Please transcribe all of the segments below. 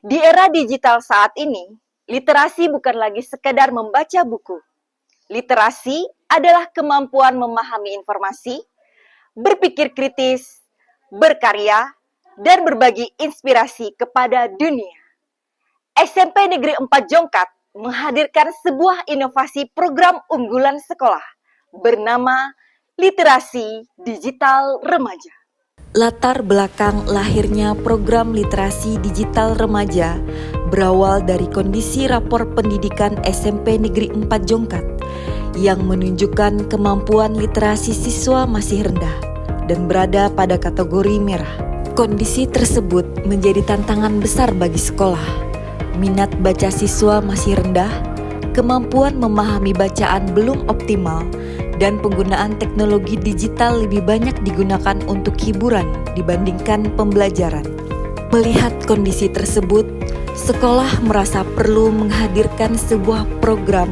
Di era digital saat ini, literasi bukan lagi sekedar membaca buku. Literasi adalah kemampuan memahami informasi, berpikir kritis, berkarya, dan berbagi inspirasi kepada dunia. SMP Negeri 4 Jongkat menghadirkan sebuah inovasi program unggulan sekolah bernama Literasi Digital Remaja. Latar belakang lahirnya program literasi digital remaja berawal dari kondisi rapor pendidikan SMP Negeri 4 Jongkat yang menunjukkan kemampuan literasi siswa masih rendah dan berada pada kategori merah. Kondisi tersebut menjadi tantangan besar bagi sekolah. Minat baca siswa masih rendah, kemampuan memahami bacaan belum optimal, dan penggunaan teknologi digital lebih banyak digunakan untuk hiburan dibandingkan pembelajaran. Melihat kondisi tersebut, sekolah merasa perlu menghadirkan sebuah program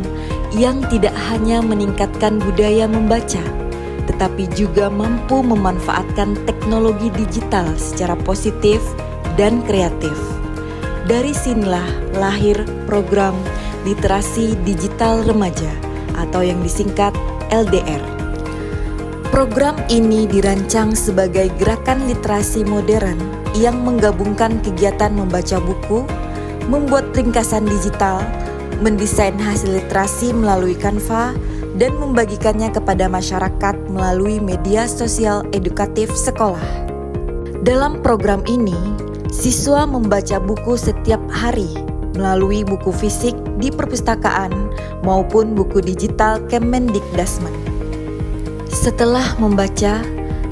yang tidak hanya meningkatkan budaya membaca, tetapi juga mampu memanfaatkan teknologi digital secara positif dan kreatif. Dari sinilah lahir program Literasi Digital Remaja atau yang disingkat LDR. Program ini dirancang sebagai gerakan literasi modern yang menggabungkan kegiatan membaca buku, membuat ringkasan digital, mendesain hasil literasi melalui Canva, dan membagikannya kepada masyarakat melalui media sosial edukatif sekolah. Dalam program ini, siswa membaca buku setiap hari melalui buku fisik di perpustakaan maupun buku digital Kemendikdasmen. Setelah membaca,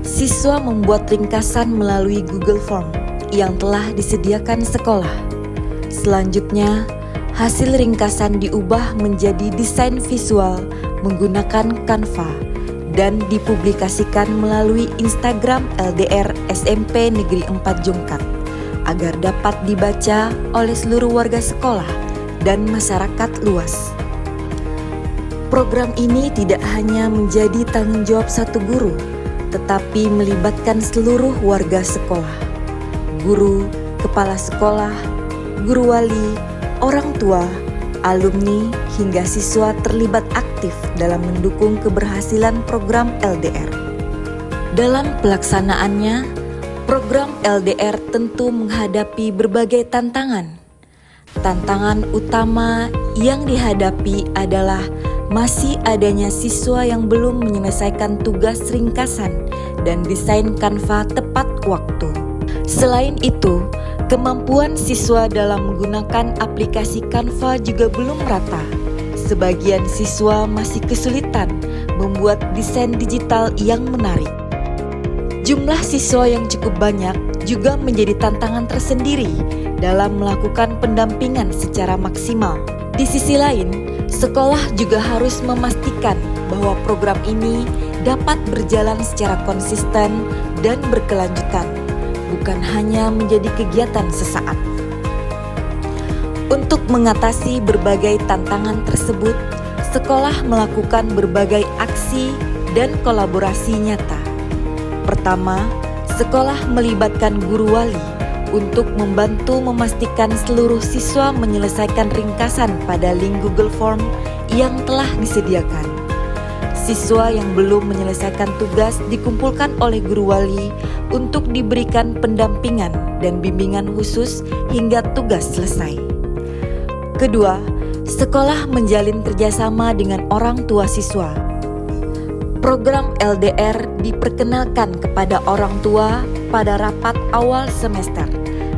siswa membuat ringkasan melalui Google Form yang telah disediakan sekolah. Selanjutnya, hasil ringkasan diubah menjadi desain visual menggunakan Canva dan dipublikasikan melalui Instagram LDR SMP Negeri 4 Jongkat agar dapat dibaca oleh seluruh warga sekolah dan masyarakat luas. Program ini tidak hanya menjadi tanggung jawab satu guru, tetapi melibatkan seluruh warga sekolah. Guru, kepala sekolah, guru wali, orang tua, alumni, hingga siswa terlibat aktif dalam mendukung keberhasilan program LDR. Dalam pelaksanaannya, program LDR tentu menghadapi berbagai tantangan. Tantangan utama yang dihadapi adalah masih adanya siswa yang belum menyelesaikan tugas ringkasan dan desain Canva tepat waktu. Selain itu, kemampuan siswa dalam menggunakan aplikasi Canva juga belum rata. Sebagian siswa masih kesulitan membuat desain digital yang menarik. Jumlah siswa yang cukup banyak juga menjadi tantangan tersendiri dalam melakukan pendampingan secara maksimal. Di sisi lain, sekolah juga harus memastikan bahwa program ini dapat berjalan secara konsisten dan berkelanjutan, bukan hanya menjadi kegiatan sesaat. Untuk mengatasi berbagai tantangan tersebut, sekolah melakukan berbagai aksi dan kolaborasi nyata. Pertama, sekolah melibatkan guru wali untuk membantu memastikan seluruh siswa menyelesaikan ringkasan pada link Google Form yang telah disediakan. Siswa yang belum menyelesaikan tugas dikumpulkan oleh guru wali untuk diberikan pendampingan dan bimbingan khusus hingga tugas selesai. Kedua, sekolah menjalin kerjasama dengan orang tua siswa. Program LDR diperkenalkan kepada orang tua pada rapat awal semester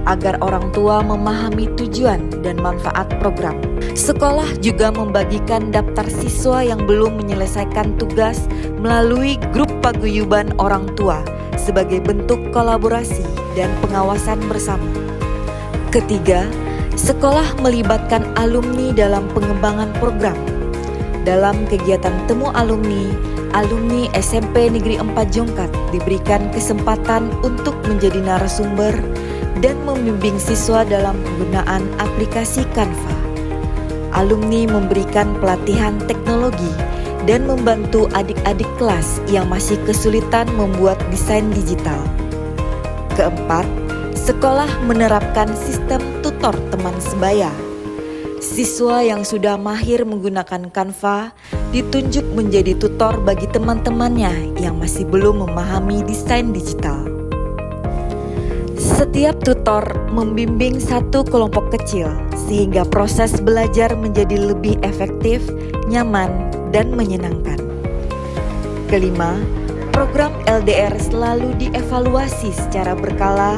agar orang tua memahami tujuan dan manfaat program. Sekolah juga membagikan daftar siswa yang belum menyelesaikan tugas melalui grup paguyuban orang tua sebagai bentuk kolaborasi dan pengawasan bersama. Ketiga, sekolah melibatkan alumni dalam pengembangan program. Dalam kegiatan temu alumni SMP Negeri 4 Jongkat diberikan kesempatan untuk menjadi narasumber dan membimbing siswa dalam penggunaan aplikasi Canva. Alumni memberikan pelatihan teknologi dan membantu adik-adik kelas yang masih kesulitan membuat desain digital. Keempat, sekolah menerapkan sistem tutor tutor teman sebaya. Siswa yang sudah mahir menggunakan Canva ditunjuk menjadi tutor bagi teman-temannya yang masih belum memahami desain digital. Setiap tutor membimbing satu kelompok kecil sehingga proses belajar menjadi lebih efektif, nyaman, dan menyenangkan. Kelima, program LDR selalu dievaluasi secara berkala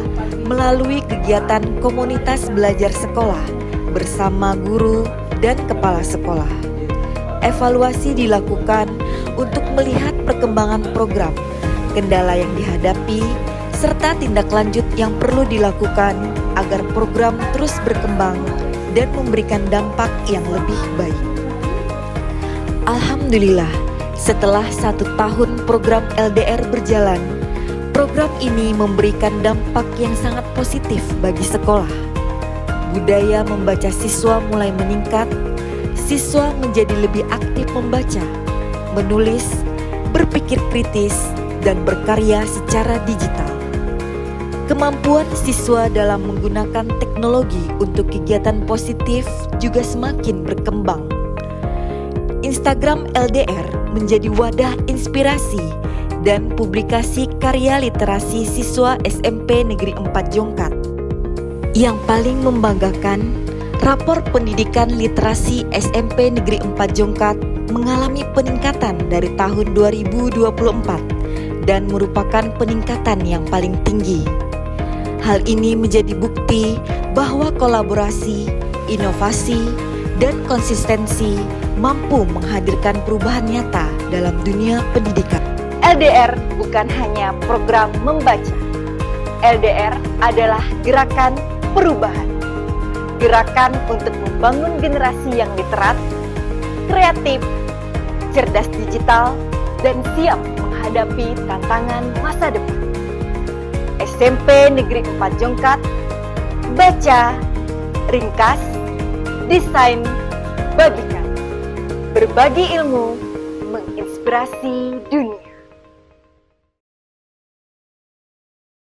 melalui kegiatan komunitas belajar sekolah bersama guru dan kepala sekolah. Evaluasi dilakukan untuk melihat perkembangan program, kendala yang dihadapi, serta tindak lanjut yang perlu dilakukan agar program terus berkembang dan memberikan dampak yang lebih baik. Alhamdulillah, setelah 1 tahun program LDR berjalan, program ini memberikan dampak yang sangat positif bagi sekolah. Budaya membaca siswa mulai meningkat, siswa menjadi lebih aktif membaca, menulis, berpikir kritis, dan berkarya secara digital. Kemampuan siswa dalam menggunakan teknologi untuk kegiatan positif juga semakin berkembang. Instagram LDR menjadi wadah inspirasi dan publikasi karya literasi siswa SMP Negeri 4 Jongkat. Yang paling membanggakan, rapor pendidikan literasi SMP Negeri 4 Jongkat mengalami peningkatan dari tahun 2024 dan merupakan peningkatan yang paling tinggi. Hal ini menjadi bukti bahwa kolaborasi, inovasi, dan konsistensi mampu menghadirkan perubahan nyata dalam dunia pendidikan. LDR bukan hanya program membaca. LDR adalah gerakan perubahan. Gerakan untuk membangun generasi yang literat, kreatif, cerdas digital, dan siap menghadapi tantangan masa depan. SMP Negeri 4 Jongkat, baca, ringkas, desain, bagikan. Berbagi ilmu, menginspirasi dunia.